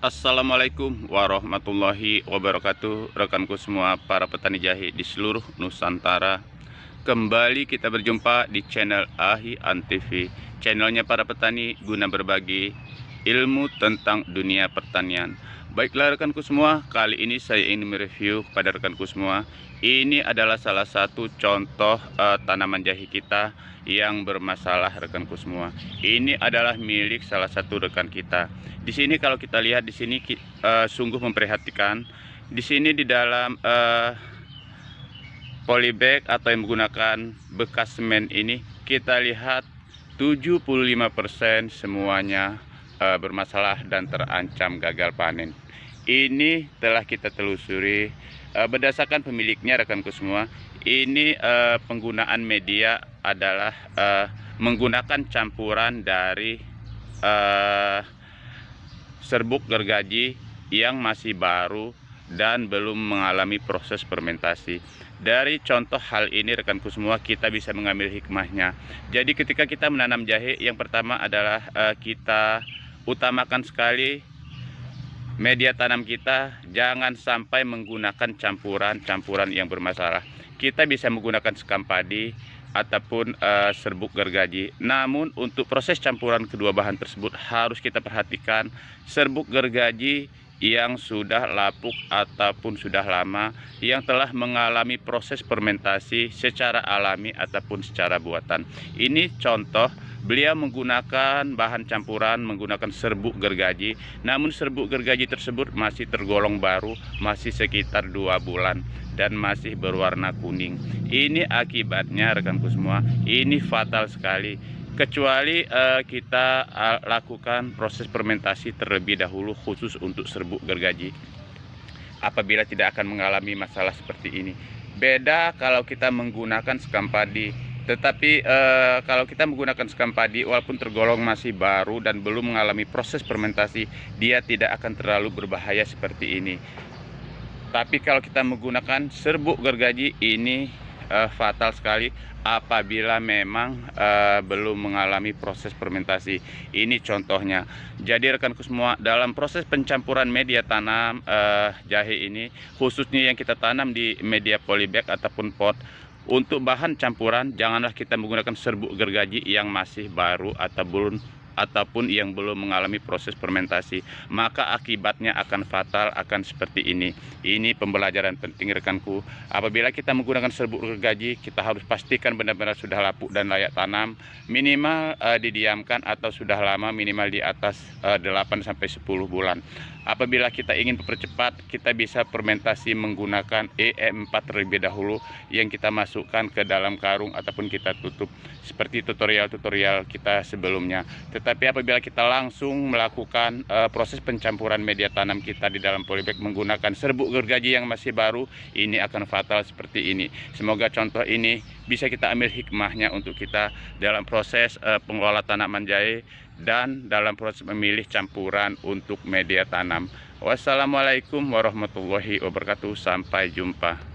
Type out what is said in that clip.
Assalamualaikum warahmatullahi wabarakatuh. Rekanku semua para petani jahe di seluruh Nusantara, kembali kita berjumpa di channel AHI Antv, channelnya para petani guna berbagi ilmu tentang dunia pertanian. Baiklah rekanku semua, kali ini saya ingin mereview kepada rekanku semua. Ini adalah salah satu contoh tanaman jahe kita yang bermasalah rekanku semua. Ini adalah milik salah satu rekan kita. Di sini kalau kita lihat di sini sungguh memprihatinkan. Di sini di dalam polybag atau yang menggunakan bekas semen ini, kita lihat 75% semuanya bermasalah dan terancam gagal panen. Ini telah kita telusuri berdasarkan pemiliknya rekanku semua. Ini penggunaan media adalah menggunakan campuran dari serbuk gergaji yang masih baru dan belum mengalami proses fermentasi. Dari contoh hal ini rekanku semua, kita bisa mengambil hikmahnya. Jadi ketika kita menanam jahe, yang pertama adalah kita utamakan sekali media tanam kita, jangan sampai menggunakan campuran yang bermasalah. Kita bisa menggunakan sekam padi ataupun serbuk gergaji. Namun untuk proses campuran kedua bahan tersebut harus kita perhatikan serbuk gergaji yang sudah lapuk ataupun sudah lama, yang telah mengalami proses fermentasi secara alami ataupun secara buatan. Ini contoh, beliau menggunakan bahan campuran menggunakan serbuk gergaji, namun serbuk gergaji tersebut masih tergolong baru, masih sekitar 2 bulan dan masih berwarna kuning. Ini akibatnya rekanku semua, ini fatal sekali. Kecuali kita lakukan proses fermentasi terlebih dahulu khusus untuk serbuk gergaji, apabila tidak akan mengalami masalah seperti ini. Beda kalau kita menggunakan sekam padi. Tetapi kalau kita menggunakan sekam padi, walaupun tergolong masih baru dan belum mengalami proses fermentasi, dia tidak akan terlalu berbahaya seperti ini. Tapi kalau kita menggunakan serbuk gergaji, ini fatal sekali apabila memang belum mengalami proses fermentasi. Ini contohnya. Jadi rekanku semua, dalam proses pencampuran media tanam jahe ini, khususnya yang kita tanam di media polybag ataupun pot, untuk bahan campuran janganlah kita menggunakan serbuk gergaji yang masih baru ataupun yang belum mengalami proses fermentasi, maka akibatnya akan fatal, akan seperti ini. Ini pembelajaran penting rekanku. Apabila kita menggunakan serbuk gergaji, kita harus pastikan benar-benar sudah lapuk dan layak tanam, minimal didiamkan atau sudah lama, minimal di atas 8-10 bulan. Apabila kita ingin mempercepat, kita bisa fermentasi menggunakan EM4 terlebih dahulu, yang kita masukkan ke dalam karung ataupun kita tutup seperti tutorial-tutorial kita sebelumnya. Tetapi apabila kita langsung melakukan proses pencampuran media tanam kita di dalam polybag menggunakan serbuk gergaji yang masih baru, ini akan fatal seperti ini. Semoga contoh ini bisa kita ambil hikmahnya untuk kita dalam proses pengelola tanaman jahe dan dalam proses memilih campuran untuk media tanam. Wassalamualaikum warahmatullahi wabarakatuh. Sampai jumpa.